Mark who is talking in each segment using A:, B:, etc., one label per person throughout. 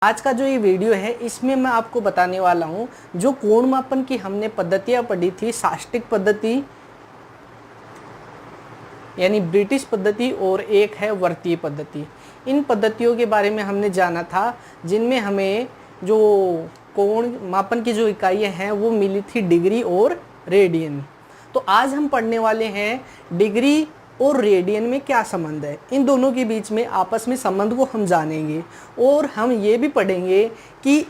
A: आज का जो ये वीडियो है इसमें मैं आपको बताने वाला हूँ जो कोण मापन की हमने पद्धतियाँ पढ़ी थी, साष्टिक पद्धति यानी ब्रिटिश पद्धति और एक है वर्तीय पद्धति। इन पद्धतियों के बारे में हमने जाना था जिनमें हमें जो कोण मापन की जो इकाइयाँ हैं वो मिली थी डिग्री और रेडियन। तो आज हम पढ़ने वाले हैं डिग्री और रेडियन में क्या संबंध है, इन दोनों के बीच में आपस में संबंध को हम जानेंगे। और हम ये भी पढ़ेंगे कि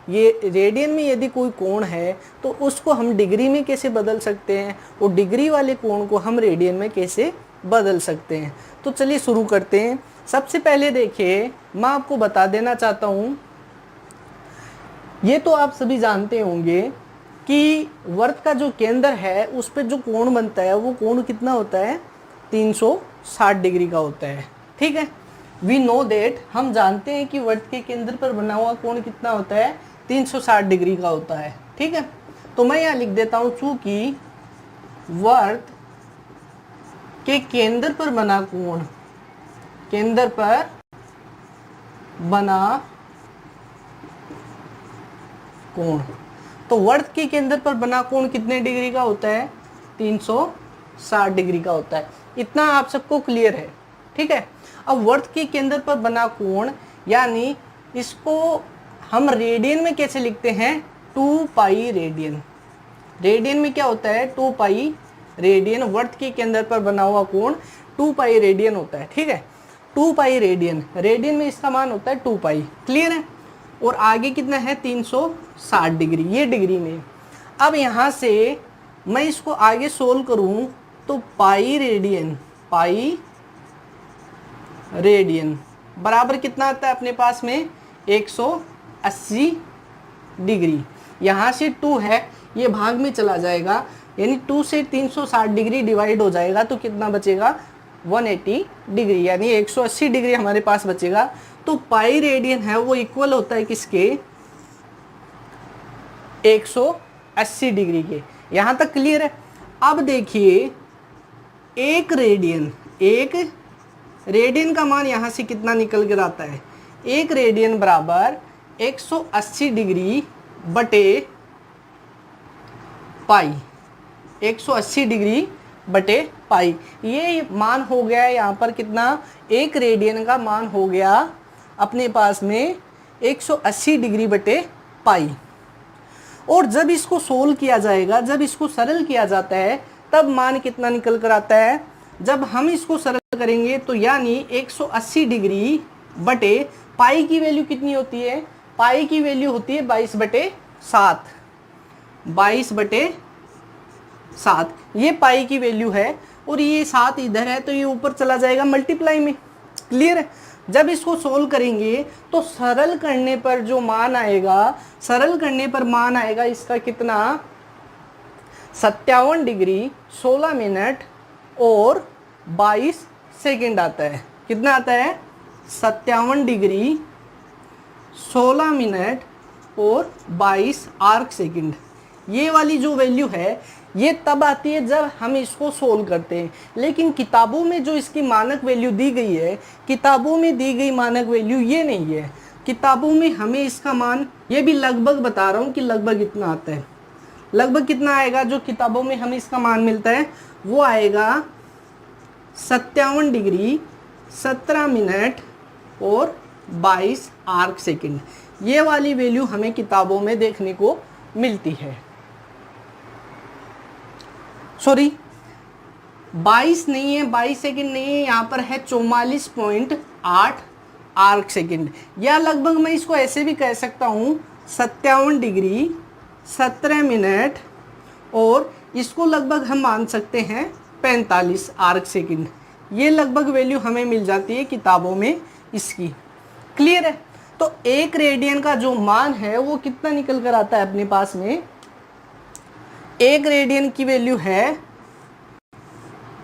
A: ये रेडियन में यदि कोई कोण है तो उसको हम डिग्री में कैसे बदल सकते हैं और डिग्री वाले कोण को हम रेडियन में कैसे बदल सकते हैं। तो चलिए शुरू करते हैं। सबसे पहले देखिए, मैं आपको बता देना चाहता हूँ, ये तो आप सभी जानते होंगे कि वर्त का जो केंद्र है उस पर जो कोण बनता है वो कोण कितना होता है, 360 डिग्री का होता है। ठीक है, वी नो दैट, हम जानते हैं कि वर्त के केंद्र पर बना हुआ कोण कितना होता है, 360 डिग्री का होता है। ठीक है, तो मैं यहाँ लिख देता हूँ, चूंकि वर्त के केंद्र पर बना कोण, केंद्र पर बना कोण, तो वर्त के केंद्र पर बना कोण कितने डिग्री का होता है, 360 डिग्री का होता है। इतना आप सबको क्लियर है। ठीक है, अब वर्त के केंद्र पर बना कोण यानी इसको हम रेडियन में कैसे लिखते हैं, 2 पाई रेडियन। रेडियन में क्या होता है, 2 पाई रेडियन। वर्त के केंद्र पर बना हुआ कोण 2 पाई रेडियन होता है। ठीक है, 2 पाई रेडियन, रेडियन में इसका मान होता है 2 पाई। क्लियर है, और आगे कितना है, 360 डिग्री, ये डिग्री में। अब यहाँ से मैं इसको आगे सोल्व करूँ तो पाई रेडियन, पाई रेडियन बराबर कितना आता है अपने पास में, 180 डिग्री। यहाँ से 2 है, ये भाग में चला जाएगा, यानी 2 से 360 डिग्री डिवाइड हो जाएगा तो कितना बचेगा, 180 डिग्री, यानी 180 डिग्री हमारे पास बचेगा। तो पाई रेडियन है वो इक्वल होता है किसके, 180 डिग्री के। यहाँ तक क्लियर है। अब देखिए, एक रेडियन का मान यहाँ से कितना निकल कर आता है, एक रेडियन बराबर 180 डिग्री बटे पाई, 180 डिग्री बटे पाई। ये मान हो गया यहाँ पर कितना, एक रेडियन का मान हो गया अपने पास में 180 डिग्री बटे पाई। और जब इसको सोल्व किया जाएगा, जब इसको सरल किया जाता है तब मान कितना निकल कर आता है, जब हम इसको सरल करेंगे तो यानी 180 डिग्री बटे पाई की वैल्यू कितनी होती है, पाई की वैल्यू होती है 22/7, 22/7 ये पाई की वैल्यू है। और ये 7 इधर है तो ये ऊपर चला जाएगा मल्टीप्लाई में। क्लियर है, जब इसको सोल्व करेंगे तो सरल करने पर जो मान आएगा, सरल करने पर मान आएगा इसका कितना, 57 डिग्री 16 मिनट और 22 सेकंड आता है। कितना आता है, 57 डिग्री 16 मिनट और 22 आर्क सेकंड। ये वाली जो वैल्यू है ये तब आती है जब हम इसको सोल्व करते हैं, लेकिन किताबों में जो इसकी मानक वैल्यू दी गई है, किताबों में दी गई मानक वैल्यू ये नहीं है। किताबों में हमें इसका मान, ये भी लगभग बता रहा हूँ कि लगभग इतना आता है, लगभग कितना आएगा, जो किताबों में हमें इसका मान मिलता है वो आएगा 57 डिग्री 17 मिनट और 22 आर्क सेकंड। ये वाली वैल्यू हमें किताबों में देखने को मिलती है। सॉरी, 22 नहीं है, 22 सेकंड नहीं है, यहाँ पर है 44.8 आर्क सेकंड। या लगभग मैं इसको ऐसे भी कह सकता हूँ, 57 डिग्री 17 मिनट और इसको लगभग हम मान सकते हैं 45 आर्क सेकंड। ये लगभग वैल्यू हमें मिल जाती है किताबों में इसकी। क्लियर है, तो एक रेडियन का जो मान है वो कितना निकल कर आता है अपने पास में, एक रेडियन की वैल्यू है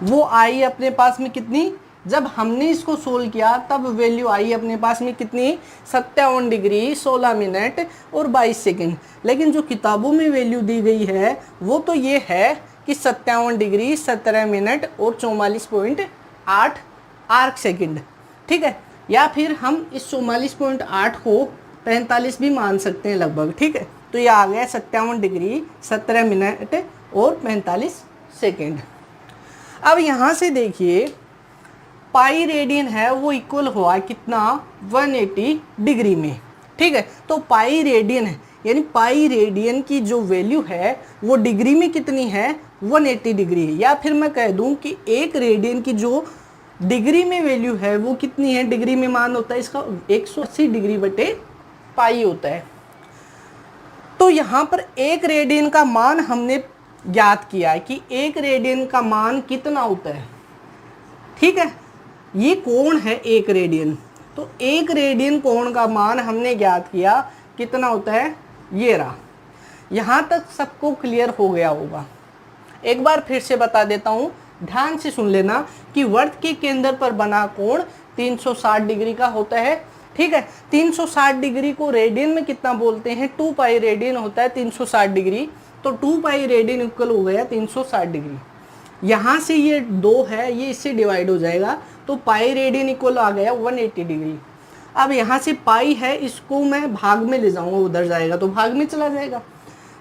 A: वो आई अपने पास में कितनी, जब हमने इसको सोल्व किया तब वैल्यू आई अपने पास में कितनी, 57 डिग्री 16 मिनट और 22 सेकंड। लेकिन जो किताबों में वैल्यू दी गई है वो तो ये है कि 57 डिग्री 17 मिनट और 44.8 आर्क सेकंड। ठीक है, या फिर हम इस 44.8 को 45 भी मान सकते हैं लगभग, ठीक है। तो ये आ गया 57 डिग्री 17 मिनट और 45 सेकेंड। अब यहाँ से देखिए पाई रेडियन है वो इक्वल हुआ कितना, 180 डिग्री में, ठीक है। तो पाई रेडियन है, यानी पाई रेडियन की जो वैल्यू है वो डिग्री में कितनी है, 180 डिग्री है। या फिर मैं कह दूं कि एक रेडियन की जो डिग्री में वैल्यू है वो कितनी है, डिग्री में मान होता है इसका 180 डिग्री बटे पाई होता है। तो यहाँ पर एक रेडियन का मान हमने ज्ञात किया है कि एक रेडियन का मान कितना होता है, ठीक है। ये कोण है एक रेडियन, तो एक रेडियन कोण का मान हमने ज्ञात किया कितना होता है, ये रहा। यहाँ तक सबको क्लियर हो गया होगा। एक बार फिर से बता देता हूँ, ध्यान से सुन लेना कि वर्त के केंद्र पर बना कोण 360 डिग्री का होता है, ठीक है। 360 डिग्री को रेडियन में कितना बोलते हैं, 2 पाई रेडियन होता है 360 डिग्री। तो 2 पाई रेडियन इक्वल हो गया 360 डिग्री। यहाँ से ये 2 है, ये इससे डिवाइड हो जाएगा, तो पाई रेडियन इक्वल आ गया 180 डिग्री। अब यहाँ से पाई है, इसको मैं भाग में ले जाऊंगा, उधर जाएगा तो भाग में चला जाएगा।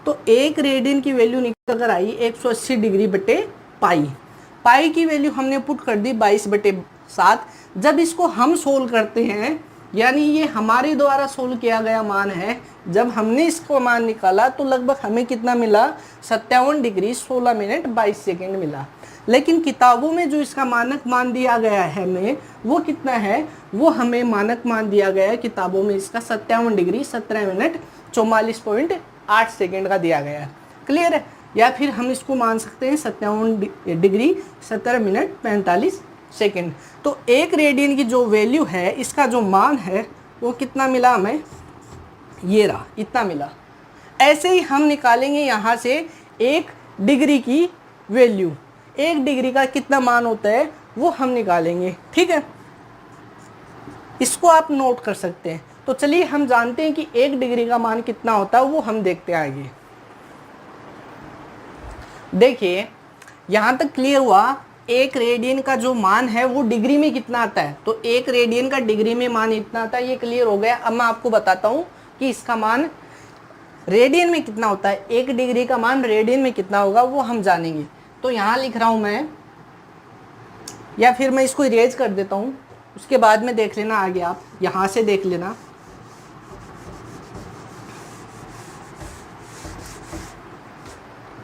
A: तो एक रेडियन की वैल्यू निकल कर आई 180 डिग्री बटे पाई। पाई की वैल्यू हमने पुट कर दी 22/7। जब इसको हम सोल्व करते हैं, यानी ये हमारे द्वारा सोल्व किया गया मान है, जब हमने इसको मान निकाला तो लगभग हमें कितना मिला, 57 डिग्री 16 मिनट 22 सेकेंड मिला। लेकिन किताबों में जो इसका मानक मान दिया गया है हमें, वो कितना है, वो हमें मानक मान दिया गया है किताबों में इसका 57 डिग्री 17 मिनट 44.8 सेकेंड का दिया गया है। क्लियर है। या फिर हम इसको मान सकते हैं 57 डिग्री 17 मिनट 45 सेकेंड। तो एक रेडियन की जो वैल्यू है, इसका जो मान है वो कितना मिला हमें, ये रहा, इतना मिला। ऐसे ही हम निकालेंगे यहाँ से एक डिग्री की वैल्यू, एक डिग्री का कितना मान होता है वो हम निकालेंगे, ठीक है। इसको आप नोट कर सकते हैं। तो चलिए हम जानते हैं कि एक डिग्री का मान कितना होता है, वो हम देखते हैं आगे। देखिए यहाँ तक क्लियर हुआ, एक रेडियन का जो मान है वो डिग्री में कितना आता है, तो एक रेडियन का डिग्री में मान इतना आता है, ये क्लियर हो गया। अब मैं आपको बताता हूँ कि इसका मान रेडियन में कितना होता है, एक डिग्री का मान रेडियन में कितना होगा वो हम जानेंगे। तो यहाँ लिख रहा हूँ मैं, या फिर मैं इसको इरेज कर देता हूँ, उसके बाद में देख लेना आगे, आप यहाँ से देख लेना।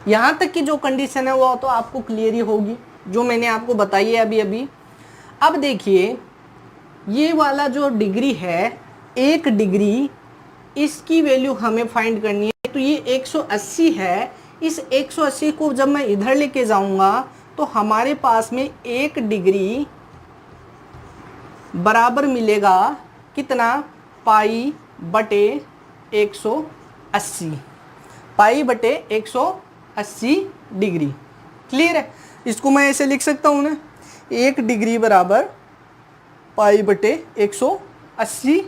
A: यहाँ तक की जो कंडीशन है वो तो आपको क्लियर ही होगी, जो मैंने आपको बताई है अभी अभी। अब देखिए ये वाला जो डिग्री है, एक डिग्री, इसकी वैल्यू हमें फाइंड करनी है। तो ये 180 है, इस 180 को जब मैं इधर लेके जाऊंगा तो हमारे पास में एक डिग्री बराबर मिलेगा कितना, पाई बटे 180, पाई बटे 180 डिग्री। क्लियर है। इसको मैं ऐसे लिख सकता हूँ ना, एक डिग्री बराबर पाई बटे 180,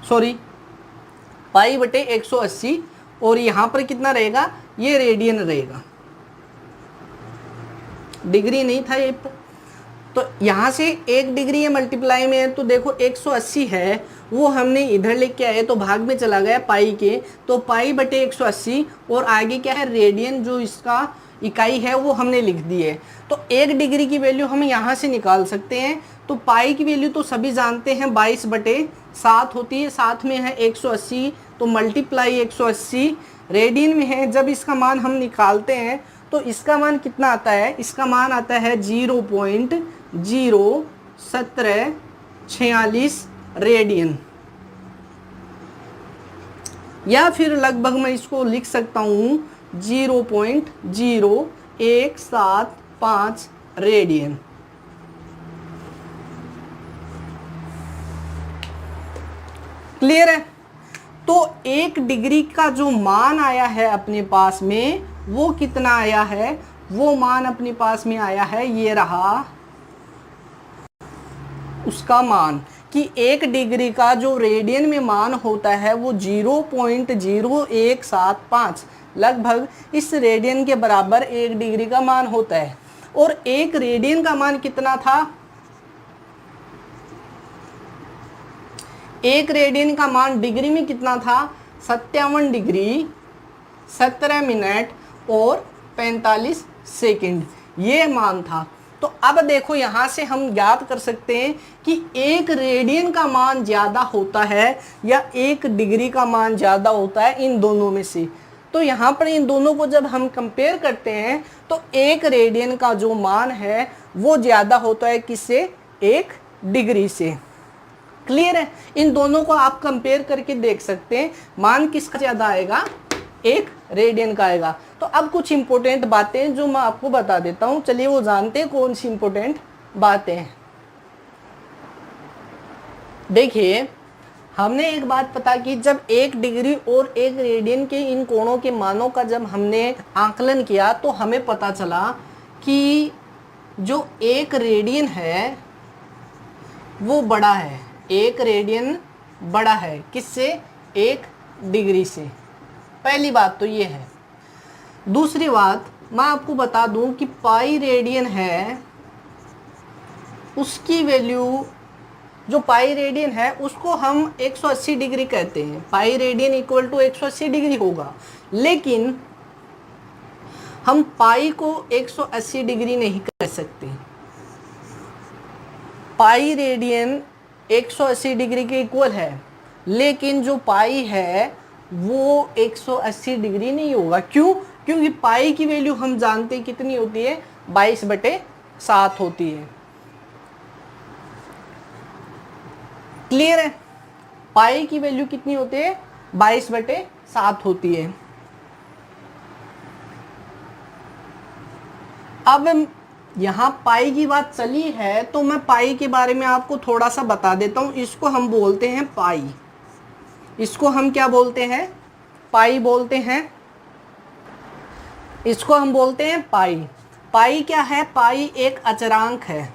A: सॉरी पाई बटे 180, और यहाँ पर कितना रहेगा, ये रेडियन रहेगा, डिग्री नहीं था ये। तो यहाँ से एक डिग्री ये मल्टीप्लाई में है, तो देखो 180 है, वो हमने इधर लेके आए तो भाग में चला गया पाई के, तो पाई बटे 180, और आगे क्या है, रेडियन जो इसका इकाई है वो हमने लिख दी है। तो एक डिग्री की वैल्यू हम यहाँ से निकाल सकते हैं। तो पाई की वैल्यू तो सभी जानते हैं 22/7 होती है, साथ में है 180, तो मल्टीप्लाई 180 रेडियन में है। जब इसका मान हम निकालते हैं तो इसका मान कितना आता है, इसका मान आता है 0.01746 रेडियन, या फिर लगभग मैं इसको लिख सकता हूँ 0.0175 रेडियन। क्लियर है। तो एक डिग्री का जो मान आया है अपने पास में, वो कितना आया है, वो मान अपने पास में आया है, ये रहा उसका मान, कि एक डिग्री का जो रेडियन में मान होता है वो 0.0175 लगभग इस रेडियन के बराबर एक डिग्री का मान होता है। और 1 रेडियन का मान कितना था? 1 रेडियन का मान डिग्री में कितना था? 57 डिग्री 17 मिनट और 45 सेकंड, ये मान था। तो अब देखो यहाँ से हम ज्ञात कर सकते हैं कि 1 रेडियन का मान ज़्यादा होता है या 1 डिग्री का मान ज़्यादा होता है इन दोनों में से। तो यहाँ पर इन दोनों को जब हम कंपेयर करते हैं तो 1 रेडियन का जो मान है वो ज़्यादा होता है किससे? 1 डिग्री से। क्लियर है? इन दोनों को आप कंपेयर करके देख सकते हैं, मान किसका ज़्यादा आएगा? 1 रेडियन का आएगा। तो अब कुछ इंपॉर्टेंट बातें जो मैं आपको बता देता हूं, चलिए वो जानते हैं कौन सी इंपॉर्टेंट बातें हैं। देखिए, हमने एक बात पता की, जब 1 डिग्री और 1 रेडियन के इन कोणों के मानों का जब हमने आकलन किया तो हमें पता चला कि जो 1 रेडियन है वो बड़ा है, 1 रेडियन बड़ा है किससे? 1 डिग्री से। पहली बात तो ये है। दूसरी बात मैं आपको बता दूं कि पाई रेडियन है, उसकी वैल्यू, जो पाई रेडियन है उसको हम 180 डिग्री कहते हैं। Pi radian equal to 180 degree होगा, लेकिन हम पाई को 180 डिग्री नहीं कह सकते। पाई रेडियन 180 डिग्री के इक्वल है, लेकिन जो पाई है वो 180 डिग्री नहीं होगा। क्यों? क्योंकि पाई की वैल्यू हम जानते हैं कितनी होती है? 22/7 होती है। क्लियर है? पाई की वैल्यू कितनी होती है? 22/7 होती है। अब यहाँ पाई की बात चली है तो मैं पाई के बारे में आपको थोड़ा सा बता देता हूँ। इसको हम बोलते हैं पाई। इसको हम क्या बोलते हैं? पाई बोलते हैं। इसको हम बोलते हैं पाई। पाई क्या है? पाई एक अचरांक है।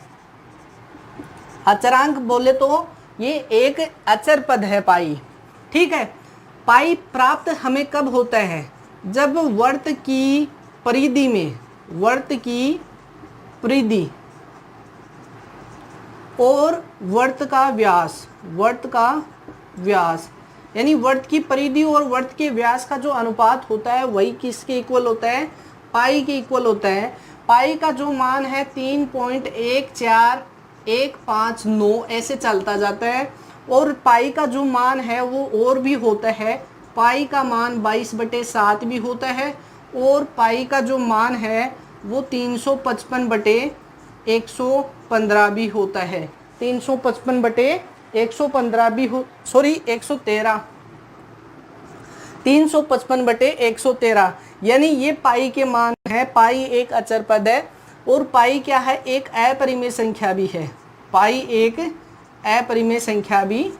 A: अचरांक बोले तो ये एक अचर पद है पाई। ठीक है? पाई प्राप्त हमें कब होता है? जब वर्त की परिधि में, वर्त की परिधि और वर्त का व्यास, वर्त का व्यास यानी वर्त की परिधि और वर्त के व्यास का जो अनुपात होता है वही किसके इक्वल होता है? पाई के इक्वल होता है। पाई का जो मान है 3.14159 ऐसे चलता जाता है, और पाई का जो मान है वो और भी होता है। पाई का मान 22/7 भी होता है, और पाई का जो मान है वो 355/115 भी होता है। 355/115 भी हो, सॉरी 113, 355/113 यानी ये पाई के मान है। पाई एक अचर पद है, और पाई क्या है? एक अपरिमेय संख्या भी है। पाई एक अपरिमेय संख्या भी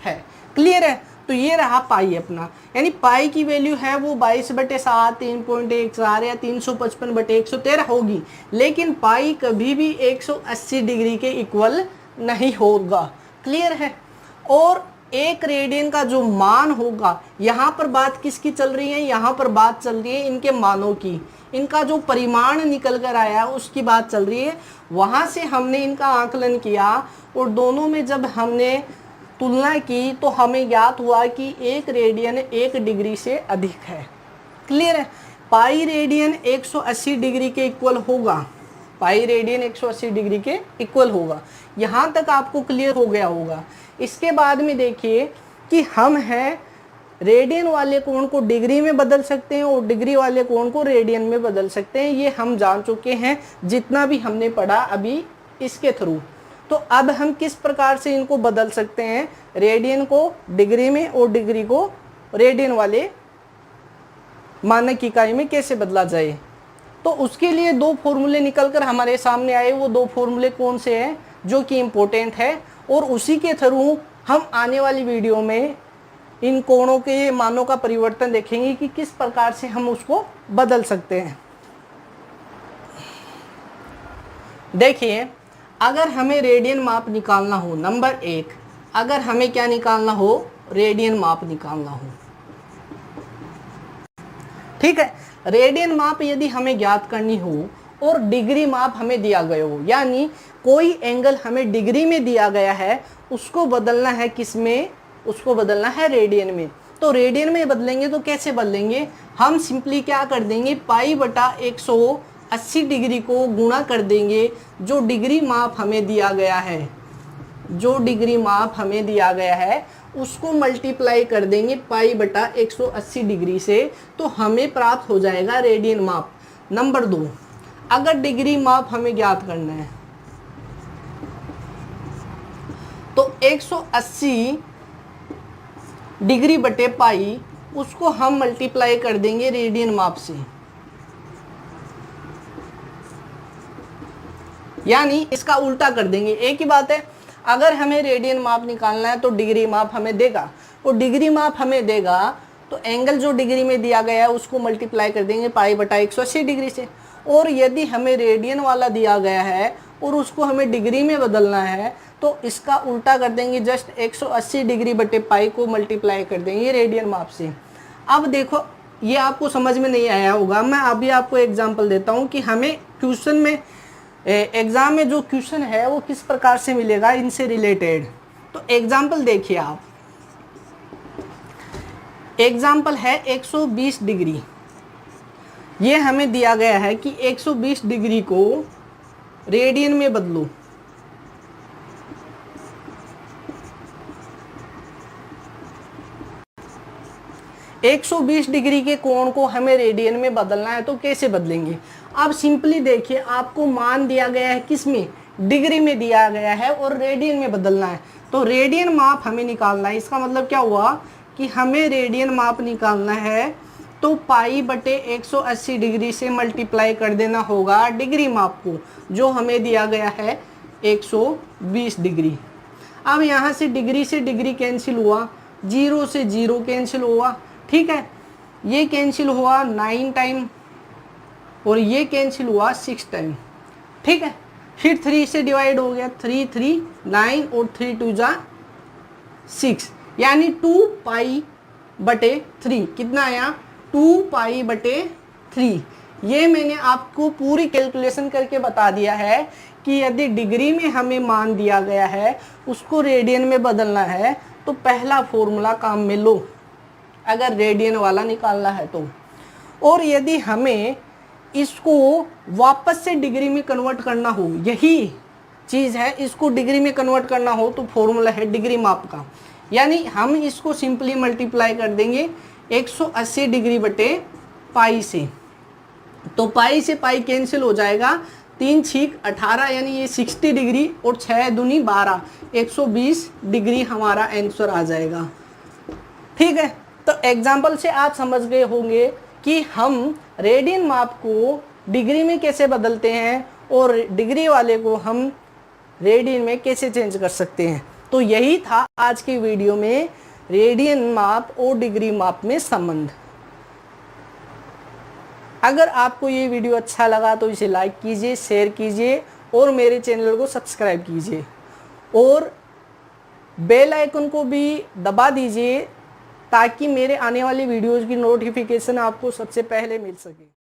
A: है। क्लियर है? तो ये रहा पाई अपना, यानी पाई की वैल्यू है वो 22/7, 3.14 या 355/113 होगी, लेकिन पाई कभी भी 180 डिग्री के इक्वल नहीं होगा। क्लियर है? और 1 रेडियन का जो मान होगा, यहाँ पर बात किसकी चल रही है? यहाँ पर बात चल रही है इनके मानों की। इनका जो परिमाण निकल कर आया उसकी बात चल रही है। वहाँ से हमने इनका आकलन किया, और दोनों में जब हमने तुलना की तो हमें ज्ञात हुआ कि 1 रेडियन 1 डिग्री से अधिक है। क्लियर है? पाई रेडियन 180 डिग्री के इक्वल होगा। पाई रेडियन 180 डिग्री के इक्वल होगा। यहाँ तक आपको क्लियर हो गया होगा। इसके बाद में देखिए कि हम हैं रेडियन वाले कोण को डिग्री में बदल सकते हैं और डिग्री वाले कोण को रेडियन में बदल सकते हैं। ये हम जान चुके हैं जितना भी हमने पढ़ा अभी इसके थ्रू। तो अब हम किस प्रकार से इनको बदल सकते हैं? रेडियन को डिग्री में और डिग्री को रेडियन वाले मानक इकाई में कैसे बदला जाए? तो उसके लिए 2 फॉर्मूले निकल कर हमारे सामने आए। वो 2 फॉर्मूले कौन से हैं जो कि इम्पोर्टेंट है, और उसी के थ्रू हम आने वाली वीडियो में इन कोणों के मानों का परिवर्तन देखेंगे कि किस प्रकार से हम उसको बदल सकते हैं। देखिए, अगर हमें रेडियन माप निकालना हो, नंबर 1, अगर हमें क्या निकालना हो? रेडियन माप निकालना हो। ठीक है? रेडियन माप यदि हमें ज्ञात करनी हो और डिग्री माप हमें दिया गया हो, यानी कोई एंगल हमें डिग्री में दिया गया है, उसको बदलना है किस में, उसको बदलना है रेडियन में। तो रेडियन में बदलेंगे तो कैसे बदलेंगे, हम सिंपली क्या कर देंगे, पाई बटा 180 डिग्री को गुणा कर देंगे, जो डिग्री माप हमें दिया गया है, जो डिग्री माप हमें दिया गया है उसको मल्टीप्लाई कर देंगे पाई बटा 180 डिग्री से, तो हमें प्राप्त हो जाएगा रेडियन माप। नंबर 2, अगर डिग्री माप हमें ज्ञात करना है तो 180 डिग्री बटे पाई उसको हम मल्टीप्लाई कर देंगे रेडियन माप से, यानी इसका उल्टा कर देंगे। एक ही बात है, अगर हमें रेडियन माप निकालना है तो डिग्री माप हमें देगा, और डिग्री माप हमें देगा तो एंगल जो डिग्री में दिया गया है उसको मल्टीप्लाई कर देंगे पाई बटा 180 डिग्री से। और यदि हमें रेडियन वाला दिया गया है और उसको हमें डिग्री में बदलना है तो इसका उल्टा कर देंगे, जस्ट 180 डिग्री बटे पाई को मल्टीप्लाई कर देंगे रेडियन माप से। अब देखो ये आपको समझ में नहीं आया होगा, मैं अभी आपको एग्जाम्पल देता हूँ कि हमें क्वेश्चन में एग्जाम में जो क्वेश्चन है वो किस प्रकार से मिलेगा इनसे रिलेटेड। तो एग्जाम्पल देखिए आप, एग्जाम्पल है 120 डिग्री, ये हमें दिया गया है कि 120 डिग्री को रेडियन में बदलो। एक 120 डिग्री के कोण को हमें रेडियन में बदलना है, तो कैसे बदलेंगे। अब सिंपली देखिए, आपको मान दिया गया है किस में, डिग्री में दिया गया है और रेडियन में बदलना है, तो रेडियन माप हमें निकालना है। इसका मतलब क्या हुआ कि हमें रेडियन माप निकालना है तो पाई बटे 180 डिग्री से मल्टीप्लाई कर देना होगा डिग्री माप को, जो हमें दिया गया है 120 डिग्री। अब यहाँ से डिग्री कैंसिल हुआ, 0 से 0 कैंसिल हुआ, ठीक है, ये कैंसिल हुआ 9 टाइम और ये कैंसिल हुआ 6 टाइम, ठीक है। फिर 3 से डिवाइड हो गया, 3 3 9 और 3 2 जा 6, यानी 2 पाई बटे 3 कितना आया, 2 पाई बटे 3। ये मैंने आपको पूरी कैलकुलेशन करके बता दिया है कि यदि डिग्री में हमें मान दिया गया है उसको रेडियन में बदलना है तो पहला फॉर्मूला काम में लो, अगर रेडियन वाला निकालना है तो। और यदि हमें इसको वापस से डिग्री में कन्वर्ट करना हो, यही चीज़ है, इसको डिग्री में कन्वर्ट करना हो तो फॉर्मूला है डिग्री माप का, यानी हम इसको सिंपली मल्टीप्लाई कर देंगे 180 डिग्री बटे पाई से, तो पाई से पाई कैंसिल हो जाएगा, 3 छीक 18, यानी ये 60 डिग्री और 6 दूनी 12, 120 डिग्री हमारा आंसर आ जाएगा, ठीक है। तो एग्जाम्पल से आप समझ गए होंगे कि हम रेडियन माप को डिग्री में कैसे बदलते हैं और डिग्री वाले को हम रेडियन में कैसे चेंज कर सकते हैं। तो यही था आज की वीडियो में रेडियन माप और डिग्री माप में संबंध। अगर आपको ये वीडियो अच्छा लगा तो इसे लाइक कीजिए, शेयर कीजिए और मेरे चैनल को सब्सक्राइब कीजिए और बेल आइकन को भी दबा दीजिए ताकि मेरे आने वाली वीडियोज़ की नोटिफिकेशन आपको सबसे पहले मिल सके।